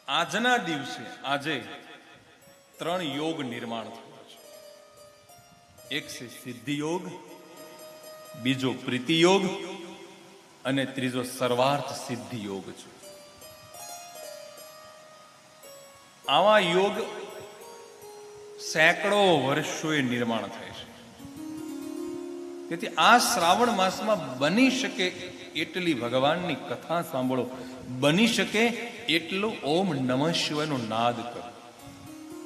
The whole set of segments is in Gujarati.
આજના દિવસે આજે 3 યોગ નિર્માણ થયા છે. એક છે સિદ્ધિ યોગ, બીજો પ્રીતિ યોગ અને ત્રીજો સર્વાર્થ સિદ્ધિ યોગ છે. આવા યોગ સેંકડો વર્ષોએ નિર્માણ થાય છે. તેથી આ શ્રાવણ માસમાં બની શકે એટલી ભગવાનની કથા સાંભળો, બની શકે એટલું ઓમ નમઃ શિવાયનો નાદ કરો,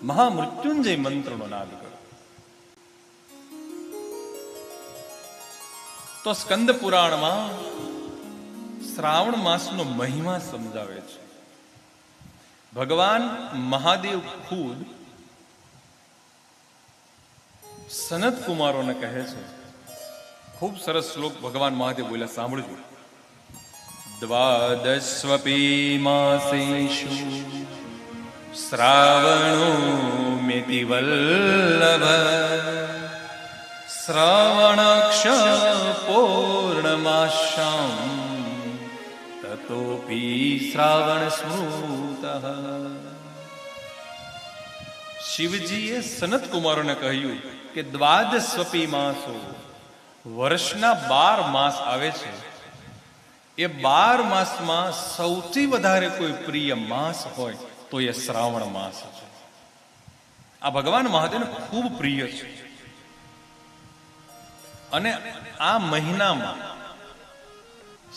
મહામૃત્યુંજય મંત્રનો નાદ કરો. તો સ્કંદ પુરાણમાં શ્રાવણ માસનો મહિમા સમજાવે છે. ભગવાન મહાદેવ ખુદ સનત કુમારોને કહે છે, ખૂબ સરસ શ્લોક ભગવાન મહાદેવ બોલ્યા, સાંભળજો. દ્વાદસ્વપી માસેષુ શ્રાવણો મેતિ વલ્લભ શ્રાવણક્ષ પૂર્ણમાસ્યામ તતોપી શ્રાવણ સ્મૃતઃ. શિવજીએ સનત કુમારોને કહ્યું કે દ્વાદસ્વપી માસો, વર્ષના 12 માસ આવે છે, એ 12 માસમાં સૌથી વધારે કોઈ પ્રિય માસ હોય તો એ શ્રાવણ માસ છે. આ ભગવાન મહાદેવને ખૂબ પ્રિય છે. અને આ મહિનામાં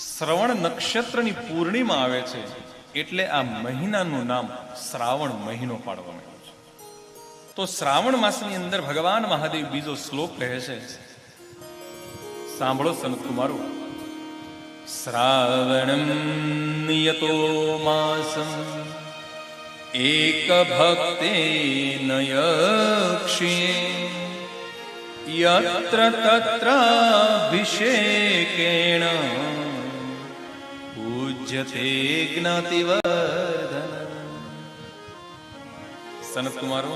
શ્રવણ નક્ષત્રની પૂર્ણિમા આવે છે, એટલે આ મહિનાનું નામ શ્રાવણ મહિનો પાડવામાં આવ્યો છે. તો શ્રાવણ માસની અંદર ભગવાન મહાદેવ બીજો શ્લોક કહે છે, સાંભળો સનત કુમારો. શ્રાવણમ નિયતો માસમ એક ભક્તેન યક્ષ્યે યત્ર તત્ર અભિષેકેણ પૂજ્યતે જ્ઞાતિવર્ધન. સનત કુમારો,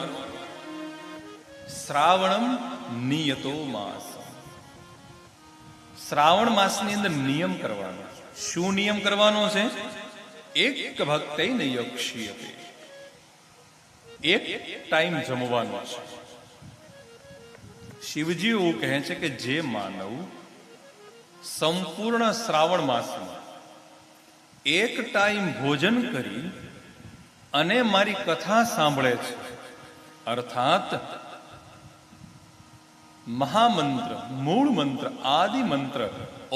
શ્રાવણમ નિયતો માસ, શ્રાવણ માસની અંદર નિયમ કરવાનો. શું નિયમ કરવાનો છે? એક ભક્તેન યક્ષ્યતે, એક ટાઈમ જમવાનો છે. શિવજી એવું કહે છે કે જે માનવ સંપૂર્ણ શ્રાવણ માસમાં એક ટાઈમ ભોજન કરી અને મારી કથા સાંભળે છે, અર્થાત મહામંત્ર, મૂળ મંત્ર, આદિ મંત્ર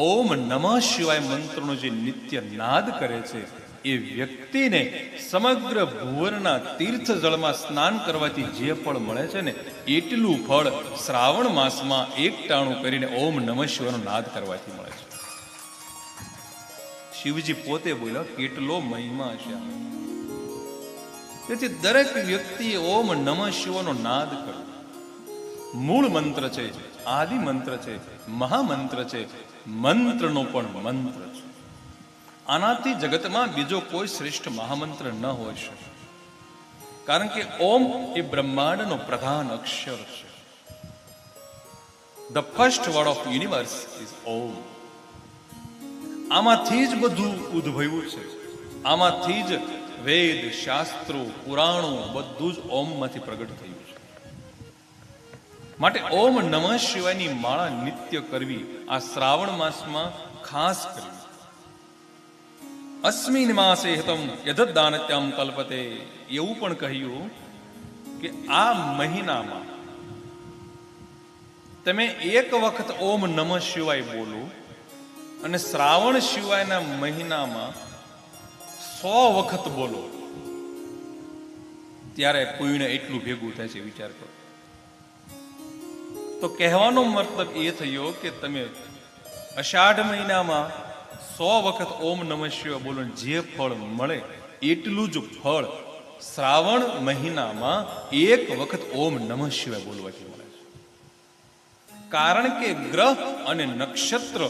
ઓમ નમઃ શિવાય મંત્રનો જે નિત્ય નાદ કરે છે, એ વ્યક્તિને સમગ્ર ભુવનના તીર્થ જળમાં સ્નાન કરવાથી જે ફળ મળે છે ને, એટલું ફળ શ્રાવણ માસમાં એક ટાણું કરીને ઓમ નમઃ શિવાયનો નાદ કરવાથી મળે છે. શિવજી પોતે બોલ્યા, કેટલો મહિમા છે. તેથી દરેક વ્યક્તિએ ઓમ નમઃ શિવાયનો નાદ કરવો. મૂળ મંત્ર છે, આદિ મંત્ર છે, મહામંત્ર છે, મંત્રનો પણ મંત્ર છે. આનાથી જગતમાં બીજો કોઈ શ્રેષ્ઠ મહામંત્ર ન હોઈ શકે. કારણ કે ઓમ એ બ્રહ્માંડનો પ્રધાન અક્ષર છે. The first word of universe is Om. આમાંથી જ બધું ઉદ્ભવ્યું છે. આમાંથી જ વેદ, શાસ્ત્રો, પુરાણો બધું જ ઓમમાંથી પ્રગટ થયું છે. માટે ઓમ નમઃ શિવાયની માળા નિત્ય કરવી, આ શ્રાવણ માસમાં ખાસ કરવી. અસ્મિન માસે હિતમ યદદાનત્યમ કલ્પતે, એવું પણ કહ્યું કે આ મહિનામાં તમે એક વખત ઓમ નમઃ શિવાય બોલો અને શ્રાવણ શિવાયના મહિનામાં 100 વખત બોલો, ત્યારે પુણ્ય એટલું ભેગું થાય છે. વિચાર કરો. તો કહેવાનો મતલબ એ થયો કે તમે અષાઢ મહિનામાં 100 વખત ઓમ નમઃ શિવાય બોલો, જે ફળ મળે એટલું જ ફળ શ્રાવણ મહિનામાં એક વખત ઓમ નમઃ શિવાય બોલવાથી મળે છે. કારણ કે ગ્રહ અને નક્ષત્ર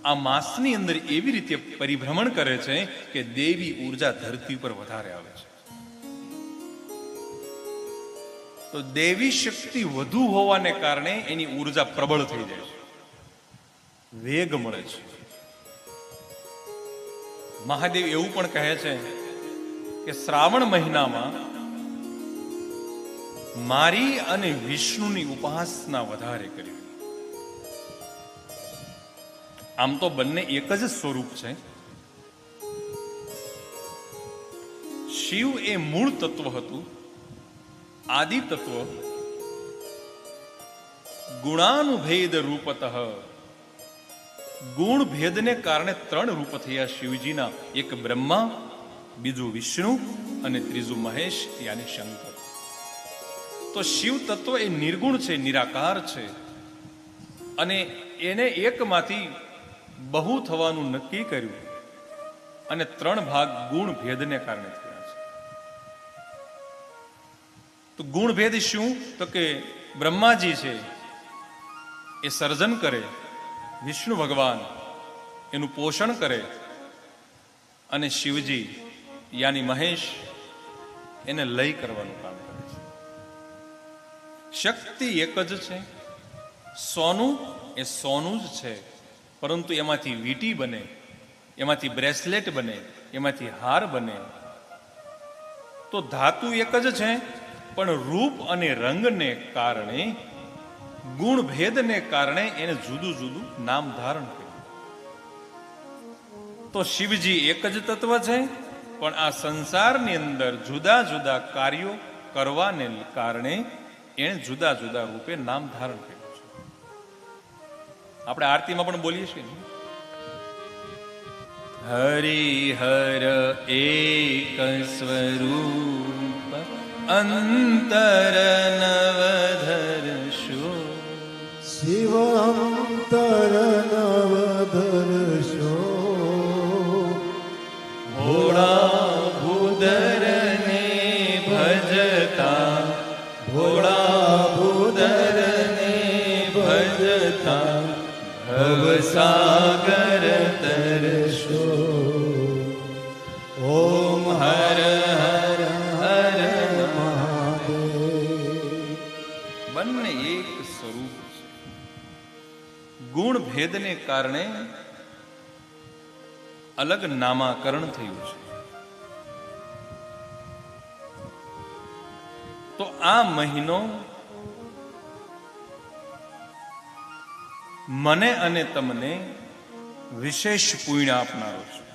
આ માસની અંદર એવી રીતે પરિભ્રમણ કરે છે કે દેવી ઉર્જા ધરતી પર વધારે આવે છે. તો દેવી શક્તિ વધુ હોવાને કારણે એની ઉર્જા પ્રબળ થઈ જાય છે, વેગ મળે છે. મહાદેવ એવું પણ કહે છે કે શ્રાવણ મહિનામાં મારી અને વિષ્ણુની ઉપાસના વધારે કરવી. આમ તો બંને એક જ સ્વરૂપ છે. શિવ એ મૂળ તત્વ હતું, આદિ તત્વ. ગુણાનુભેદ રૂપતઃ, ગુણ ભેદને કારણે ત્રણ રૂપ થયા શિવજીના. એક બ્રહ્મા, બીજું વિષ્ણુ અને ત્રીજું મહેશ યાની શંકર. તો શિવ તત્વ એ નિર્ગુણ છે, નિરાકાર છે, અને એને એકમાંથી બહુ થવાનું નક્કી કર્યું, અને ત્રણ ભાગ ગુણ ભેદને કારણે થયા છે. તો ગુણ ભેદ શું? તો કે બ્રહ્માજી છે એ સર્જન કરે, વિષ્ણુ ભગવાન એનું પોષણ કરે, અને શિવજી યાની મહેશ એને લય કરવાનું કામ કરે છે. શક્તિ એક જ છે. સોનું એ સોનું જ છે, પરંતુ એમાંથી વીંટી બને, એમાંથી બ્રેસલેટ બને, એમાંથી હાર બને. તો ધાતુ એક જ છે, પણ રૂપ અને રંગને કારણે, ગુણ ભેદને કારણે એને જુદું જુદું નામ ધારણ કર્યું. તો શિવજી એક જ તત્વ છે, પણ આ સંસારની અંદર જુદા જુદા કાર્યો કરવાને કારણે એને જુદા જુદા રૂપે નામ ધારણ કર્યું છે. આપણે આરતીમાં પણ બોલીએ છીએ, હરિહર એક સ્વરૂપ અંતર નવધરશો, શિવ અંતર નવધરશો. ભોળા ભૂદરને ભજતા, ભોળા ભૂદરને ભજતા ભવસાગર તરશો. ઓમ હર હર હર મહાદેવ. બંને એક સ્વરૂપ છે. ગુણ ભેદને કારણે અલગ નામાકરણ થયું છે. તો આ મહિનો મને અને તમને વિશેષ પુણ્ય આપનારો છે.